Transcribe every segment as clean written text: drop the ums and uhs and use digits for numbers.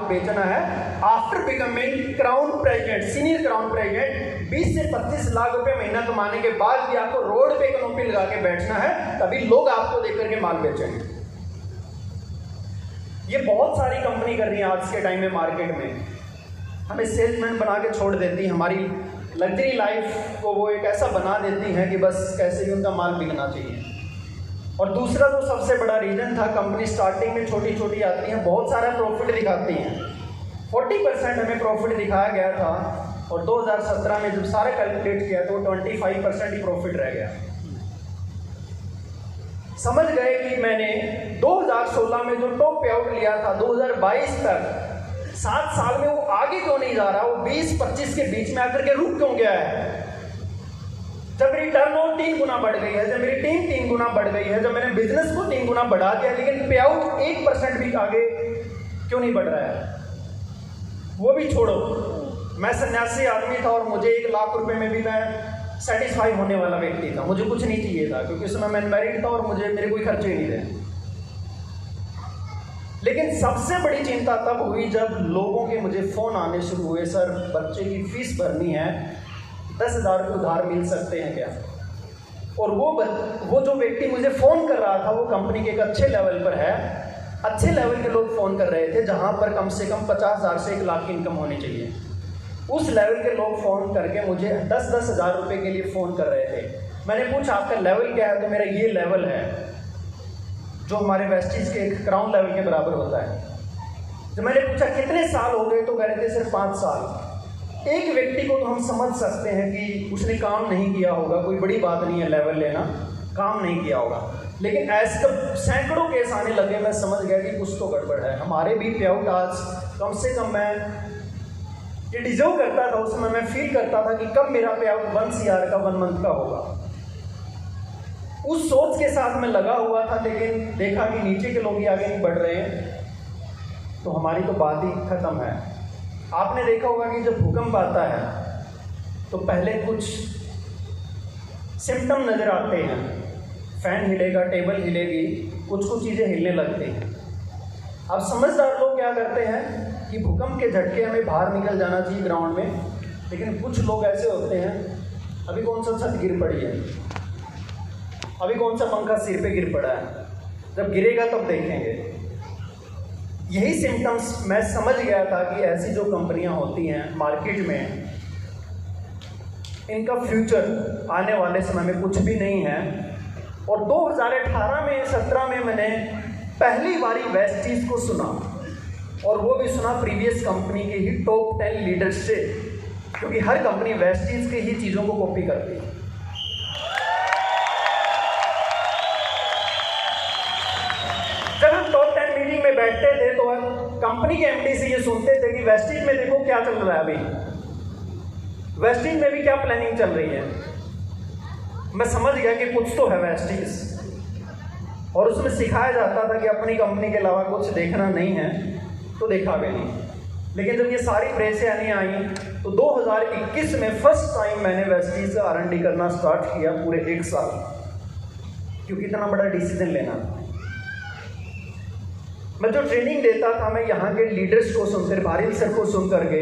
बेचना है। After becoming crown president, senior crown president, 20 से 25 लाख रुपए महीना कमाने के बाद भी आपको रोड पे कनोपी लगा के बैठना है, तभी लोग आपको देख करके माल बेचेंगे। ये बहुत सारी कंपनी कर रही है आज के टाइम में मार्केट में, हमें सेल्समैन बना के छोड़ देती है, हमारी लग्जरी लाइफ को वो एक ऐसा बना देती हैं कि बस कैसे भी उनका माल बिकना चाहिए। और दूसरा जो सबसे बड़ा रीज़न था, कंपनी स्टार्टिंग में छोटी छोटी आती हैं, बहुत सारा प्रॉफिट दिखाती हैं। 40% हमें प्रॉफिट दिखाया गया था और 2017 में जब सारे कैलकुलेट किया तो 25% ही प्रॉफिट रह गया। समझ गए कि मैंने 2016 में जो टॉप पे आउट लिया था 2022 तक 7 साल में वो आगे क्यों नहीं जा रहा, वो 20-25 के बीच में आकर के रुक क्यों गया है। जब मेरी टर्नओवर 3 गुना बढ़ गई है, जब मेरी टीम 3 गुना बढ़ गई है, जब मैंने बिजनेस को 3 गुना बढ़ा दिया, लेकिन पे आउट 1% भी आगे क्यों नहीं बढ़ रहा है। वो भी छोड़ो, मैं सन्यासी आदमी था और मुझे 1 लाख रुपए में भी मैं सेटिस्फाई होने वाला व्यक्ति था, मुझे कुछ नहीं चाहिए था, क्योंकि उस समय मैं मैरिड था और मुझे मेरे कोई खर्चे नहीं थे। लेकिन सबसे बड़ी चिंता तब हुई जब लोगों के मुझे फ़ोन आने शुरू हुए, सर बच्चे की फीस भरनी है, 10,000 रुपये उधार मिल सकते हैं क्या। और वो जो व्यक्ति मुझे फ़ोन कर रहा था वो कंपनी के एक अच्छे लेवल पर है, अच्छे लेवल के लोग फ़ोन कर रहे थे जहां पर कम से कम 50,000 से 1 लाख की इनकम होनी चाहिए। उस लेवल के लोग फ़ोन करके मुझे 10-10 हज़ार रुपये के लिए फ़ोन कर रहे थे। मैंने पूछा आपका लेवल क्या है, तो मेरा ये लेवल है, जो हमारे वेस्टीज के एक क्राउन लेवल के बराबर होता है। जब मैंने पूछा कितने साल हो गए, तो कह रहे थे सिर्फ 5 साल। एक व्यक्ति को तो हम समझ सकते हैं कि उसने काम नहीं किया होगा, कोई बड़ी बात नहीं है लेवल लेना, काम नहीं किया होगा, लेकिन ऐसे जब सैकड़ों केस आने लगे मैं समझ गया कि कुछ तो गड़बड़ है। हमारे भी पे आउट आज कम से कम मैं ये डिजर्व करता था, उस समय मैं फील करता था कि कब मेरा पे आउट 1 CR का 1 मंथ का होगा। उस सोच के साथ मैं लगा हुआ था, लेकिन देखा कि नीचे के लोग ही आगे नहीं बढ़ रहे हैं, तो हमारी तो बात ही खत्म है। आपने देखा होगा कि जब भूकंप आता है तो पहले कुछ सिम्टम नज़र आते हैं, फैन हिलेगा, टेबल हिलेगी, कुछ चीज़ें हिलने लगती हैं। अब समझदार लोग क्या करते हैं कि भूकंप के झटके हमें बाहर निकल जाना चाहिए ग्राउंड में, लेकिन कुछ लोग ऐसे होते हैं, अभी कौन सा छत गिर पड़ी है, अभी कौन सा पंखा सिर पे गिर पड़ा है, जब गिरेगा तब देखेंगे। यही सिम्टम्स मैं समझ गया था कि ऐसी जो कंपनियां होती हैं मार्केट में, इनका फ्यूचर आने वाले समय में कुछ भी नहीं है। और 2018 में 17 में मैंने पहली बारी वेस्टीज को सुना, और वो भी सुना प्रीवियस कंपनी के ही टॉप 10 लीडर्स से, क्योंकि हर कंपनी वेस्टीज की ही चीज़ों को कॉपी करती है। जब हम टॉप 10 मीटिंग में बैठते थे तो कंपनी के एमडी से ये सुनते थे कि वेस्टीज में देखो क्या चल रहा है, अभी वेस्टीज में भी क्या प्लानिंग चल रही है। मैं समझ गया कि कुछ तो है वेस्टीज, और उसमें सिखाया जाता था कि अपनी कंपनी के अलावा कुछ देखना नहीं है, तो देखा भी नहीं। लेकिन जब ये सारी प्रेसें आनी आई तो 2021 में फर्स्ट टाइम मैंने वेस्टीज का R&D करना स्टार्ट किया, पूरे 1 साल, क्योंकि इतना बड़ा डिसीजन लेना था। मैं जो ट्रेनिंग देता था, मैं यहाँ के लीडर्स को सुनकर, बारिल सर को सुन करके,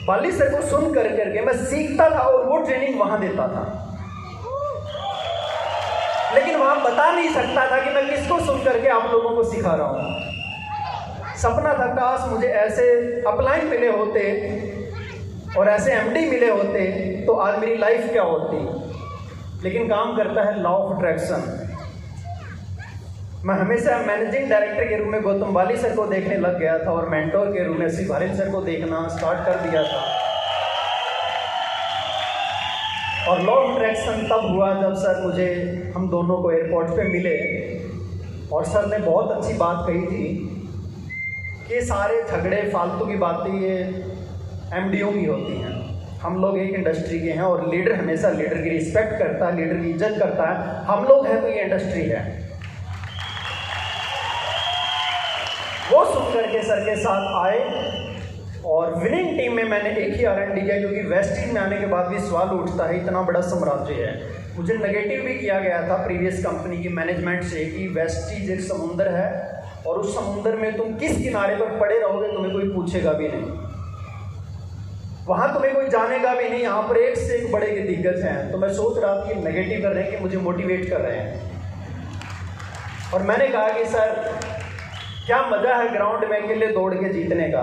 बाली सर को सुन करके मैं सीखता था और वो ट्रेनिंग वहाँ देता था। लेकिन वहाँ बता नहीं सकता था कि मैं किसको सुन करके आप लोगों को सिखा रहा हूँ। सपना था काश मुझे ऐसे अपलाइन मिले होते और ऐसे एमडी मिले होते तो आज मेरी लाइफ क्या होती। लेकिन काम करता है लॉ ऑफ अट्रैक्शन। मैं हमेशा मैनेजिंग डायरेक्टर के रूप में गौतम बाली सर को देखने लग गया था और मेंटोर के रूप में श्री बारिल सर को देखना स्टार्ट कर दिया था। और लॉ ऑफ अट्रैक्शन तब हुआ जब सर मुझे, हम दोनों को एयरपोर्ट पे मिले और सर ने बहुत अच्छी बात कही थी कि सारे झगड़े फालतू की बातें ये एमडीओ की होती हैं, हम लोग एक इंडस्ट्री के हैं और लीडर हमेशा लीडर की रिस्पेक्ट करता है, लीडर की इज्जत करता है। हम लोग हैं तो ये इंडस्ट्री है। वो सुन करके सर के साथ आए और विनिंग टीम में मैंने एक ही R&D किया, क्योंकि वेस्टीज में आने के बाद भी सवाल उठता है, इतना बड़ा साम्राज्य है। मुझे नेगेटिव भी किया गया था प्रीवियस कंपनी की मैनेजमेंट से कि वेस्टीज एक समुंदर है और उस समुद्र में तुम किस किनारे पर पड़े रहोगे तुम्हें कोई पूछेगा भी नहीं, वहां तुम्हें कोई जानेगा भी नहीं। यहाँ पर एक से एक बड़े के दिग्गज हैं। तो मैं सोच रहा था कि नेगेटिव कर रहे हैं कि मुझे मोटिवेट कर रहे हैं, और मैंने कहा कि सर क्या मजा है ग्राउंड में अकेले दौड़ के जीतने का।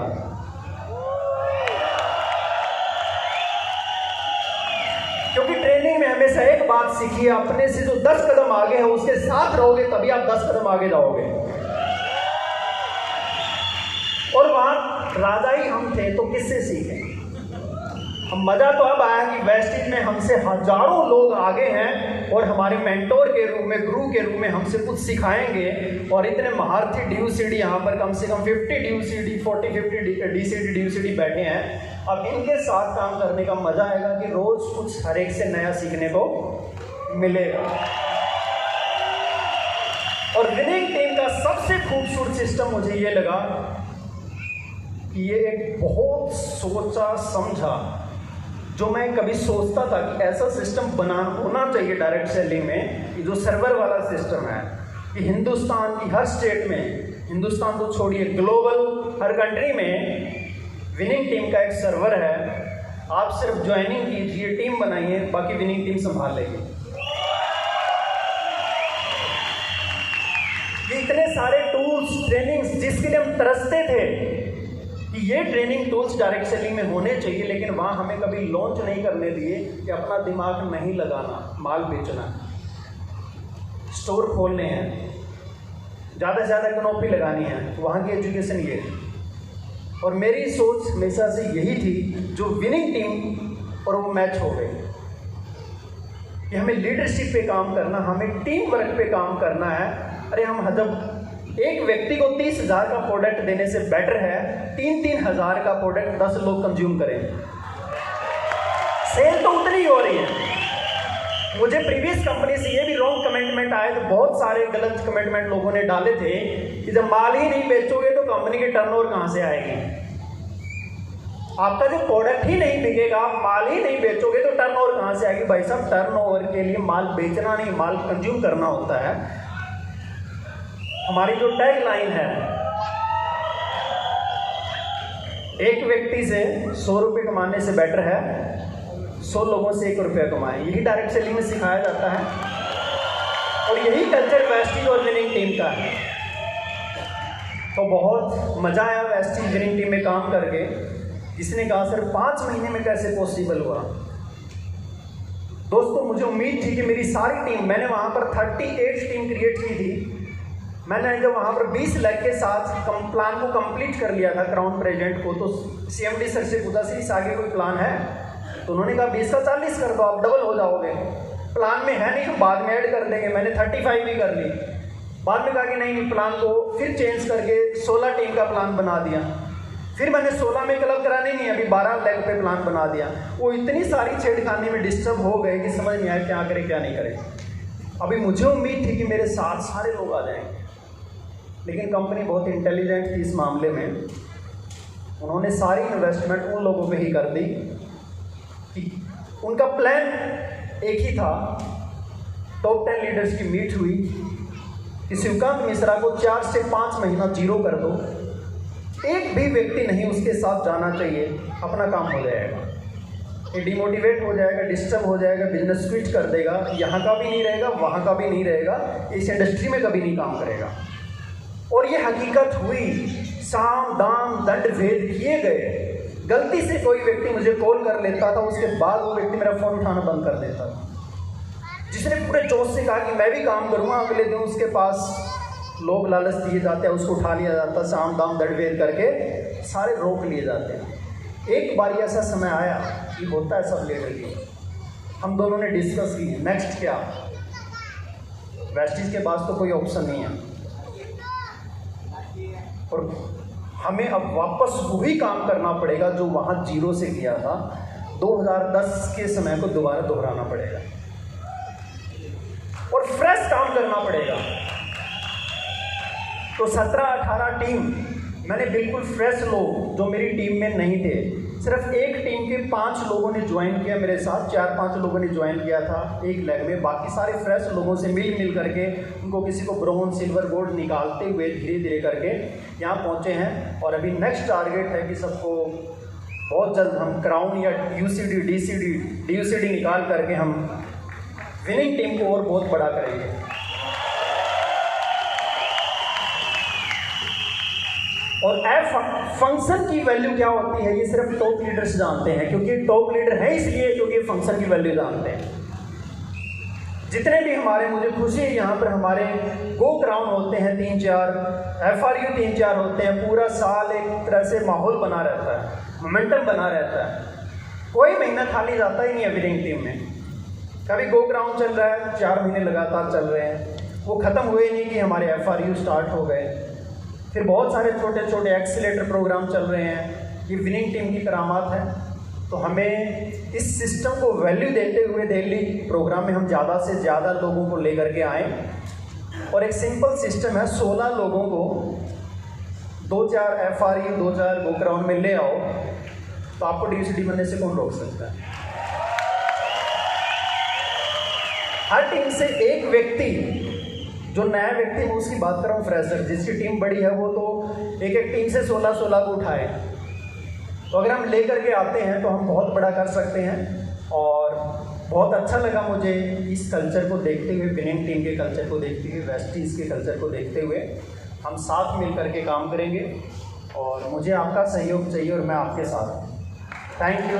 क्योंकि ट्रेनिंग में हमेशा एक बात सीखी है, अपने से जो 10 कदम आगे है उसके साथ रहोगे तभी आप 10 कदम आगे जाओगे। और वहां राजा ही हम थे तो किससे सीखे हम। मजा तो अब आया कि वेस्टिज में हमसे हजारों लोग आगे हैं और हमारे मेंटोर के रूप में, गुरु के रूप में हमसे कुछ सिखाएंगे। और इतने महारथी DUCD यहाँ पर कम से कम 50 DUCD 40-50 DCD DUCD बैठे हैं। अब इनके साथ काम करने का मजा आएगा कि रोज कुछ हर एक से नया सीखने को मिलेगा। और विनिंग टीम का सबसे खूबसूरत सिस्टम मुझे ये लगा कि ये एक बहुत सोचा समझा, जो मैं कभी सोचता था कि ऐसा सिस्टम होना चाहिए डायरेक्ट सेलिंग में, कि जो सर्वर वाला सिस्टम है कि हिंदुस्तान की हर स्टेट में, हिंदुस्तान तो छोड़िए ग्लोबल हर कंट्री में विनिंग टीम का एक सर्वर है। आप सिर्फ ज्वाइनिंग कीजिए, टीम बनाइए, बाकी विनिंग टीम संभाल लेगी। ये इतने सारे टूल्स, ट्रेनिंग्स जिसके लिए हम तरसते थे कि ये ट्रेनिंग टूल्स डायरेक्ट सेलिंग में होने चाहिए, लेकिन वहाँ हमें कभी लॉन्च नहीं करने दिए कि अपना दिमाग नहीं लगाना, माल बेचना, स्टोर खोलने हैं, ज़्यादा से ज़्यादा कनोपी लगानी है। वहाँ की एजुकेशन ये थी। और मेरी सोच हमेशा से यही थी, जो विनिंग टीम और वो मैच हो गई कि हमें लीडरशिप पे काम करना, हमें टीम वर्क पे काम करना है। अरे हम जब एक व्यक्ति को 30,000 का प्रोडक्ट देने से बेटर है 3-3 हज़ार का प्रोडक्ट 10 लोग कंज्यूम करें। सेल तो उतनी ही हो रही है। मुझे प्रीवियस कंपनी से ये भी रॉन्ग कमिटमेंट आए, तो बहुत सारे गलत कमिटमेंट लोगों ने डाले थे कि जब माल ही नहीं बेचोगे तो कंपनी की टर्नओवर कहाँ से आएगी। आपका जो प्रोडक्ट ही नहीं बिकेगा, आप माल ही नहीं बेचोगे तो टर्नओवर कहाँ से आएगी। भाई साहब, टर्नओवर के लिए माल बेचना नहीं, माल कंज्यूम करना होता है। हमारी जो टैग लाइन है, एक व्यक्ति से 100 रुपये कमाने से बेटर है 100 लोगों से 1 रुपया कमाएं। यही डायरेक्ट सेलिंग में सिखाया जाता है, और यही कल्चर वेस्टिज और विनिंग टीम का है। तो बहुत मज़ा आया वेस्टिज विनिंग टीम में काम करके। जिसने कहा सर 5 महीने में कैसे पॉसिबल हुआ। दोस्तों, मुझे उम्मीद थी कि मेरी सारी टीम, मैंने वहाँ पर 38 टीम क्रिएट की थी। मैंने जब वहाँ पर 20 लाख के साथ प्लान को कंप्लीट कर लिया था क्राउन प्रेजेंट को, तो CMD सर से पूछा सर इस आगे कोई प्लान है, तो उन्होंने कहा 20 का 40 कर दो, आप डबल हो जाओगे। प्लान में है नहीं, हम बाद में ऐड कर देंगे। मैंने 35 भी कर ली। बाद में कहा कि नहीं, प्लान को फिर चेंज करके 16 टीम का प्लान बना दिया। फिर मैंने 16 में क्लब करानी नहीं, अभी 12 लाख पे प्लान बना दिया। वो इतनी सारी छेड़खानी में डिस्टर्ब हो गए कि समझ नहीं आया क्या करें क्या नहीं करें। अभी मुझे उम्मीद थी कि मेरे साथ सारे लोग आ जाएंगे, लेकिन कंपनी बहुत इंटेलिजेंट थी इस मामले में। उन्होंने सारी इन्वेस्टमेंट उन लोगों पे ही कर दी कि उनका प्लान एक ही था। टॉप 10 लीडर्स की मीट हुई कि शिवकांत मिश्रा को 4 से 5 महीना जीरो कर दो, एक भी व्यक्ति नहीं उसके साथ जाना चाहिए, अपना काम हो जाएगा। ये डिमोटिवेट हो जाएगा, डिस्टर्ब हो जाएगा, बिजनेस स्विच कर देगा, यहाँ का भी नहीं रहेगा, वहाँ का भी नहीं रहेगा, इस इंडस्ट्री में कभी नहीं काम करेगा। और ये हकीकत हुई। साम दाम दंड भेद किए गए। गलती से कोई व्यक्ति मुझे कॉल कर लेता था, उसके बाद वो व्यक्ति मेरा फ़ोन उठाना बंद कर देता था। जिसने पूरे जोश से कहा कि मैं भी काम करूँगा, अगले दिन उसके पास लोग लालच दिए जाते हैं, उसको उठा लिया जाता है, साम दाम दंड भेद करके सारे रोक लिए जाते हैं। एक बार ऐसा समय आया कि होता है सब लीडर की। हम दोनों ने डिस्कस की नेक्स्ट क्या। वेस्टिज के पास तो कोई ऑप्शन नहीं है, और हमें अब वापस वही काम करना पड़ेगा जो वहाँ जीरो से किया था। 2010 के समय को दोबारा दोहराना पड़ेगा और फ्रेश काम करना पड़ेगा। तो 17-18 टीम मैंने बिल्कुल फ्रेश लोग जो मेरी टीम में नहीं थे, सिर्फ एक टीम के 5 लोगों ने ज्वाइन किया मेरे साथ, 4-5 लोगों ने ज्वाइन किया था एक लेग में। बाकी सारे फ्रेश लोगों से मिल करके उनको किसी को ब्रॉन्ज सिल्वर गोल्ड निकालते हुए धीरे धीरे करके यहाँ पहुँचे हैं। और अभी नेक्स्ट टारगेट है कि सबको बहुत जल्द हम क्राउन या यूसीडी DUCD निकाल करके हम विनिंग टीम को और बहुत बड़ा करेंगे। और फंक्शन की वैल्यू क्या होती है ये सिर्फ टॉप लीडर्स जानते हैं, क्योंकि टॉप लीडर है इसलिए क्योंकि फंक्शन की वैल्यू जानते हैं। जितने भी हमारे, मुझे खुशी है यहाँ पर हमारे गो क्राउन होते हैं 3-4, FRU 3-4 होते हैं, पूरा साल एक तरह से माहौल बना रहता है, मोमेंटम बना रहता है, कोई महीना खाली जाता ही नहीं है विनिंग टीम में। कभी गो क्राउन चल रहा है, 4 महीने लगातार चल रहे हैं, वो ख़त्म हुए नहीं कि हमारे FRU स्टार्ट हो गए। फिर बहुत सारे छोटे छोटे एक्सीलेटर प्रोग्राम चल रहे हैं, ये विनिंग टीम की करामात है। तो हमें इस सिस्टम को वैल्यू देते हुए डेली प्रोग्राम में हम ज़्यादा से ज़्यादा लोगों को लेकर के आएँ। और एक सिंपल सिस्टम है, 16 लोगों को 2-4 FRU 2-4 गो क्राउन में ले आओ तो आपको DUCD बनने से कौन रोक सकता है। हर टीम से एक व्यक्ति, जो नया व्यक्ति, मैं उसकी बात कर रहा हूँ, फ्रेशर, जिसकी टीम बड़ी है वो तो एक टीम से 16 को उठाए। तो अगर हम लेकर के आते हैं तो हम बहुत बड़ा कर सकते हैं। और बहुत अच्छा लगा मुझे इस कल्चर को देखते हुए, विनिंग टीम के कल्चर को देखते हुए, वेस्टीज़ के कल्चर को देखते हुए हम साथ मिल करके काम करेंगे। और मुझे आपका सहयोग चाहिए और मैं आपके साथ हूँ। Thank you.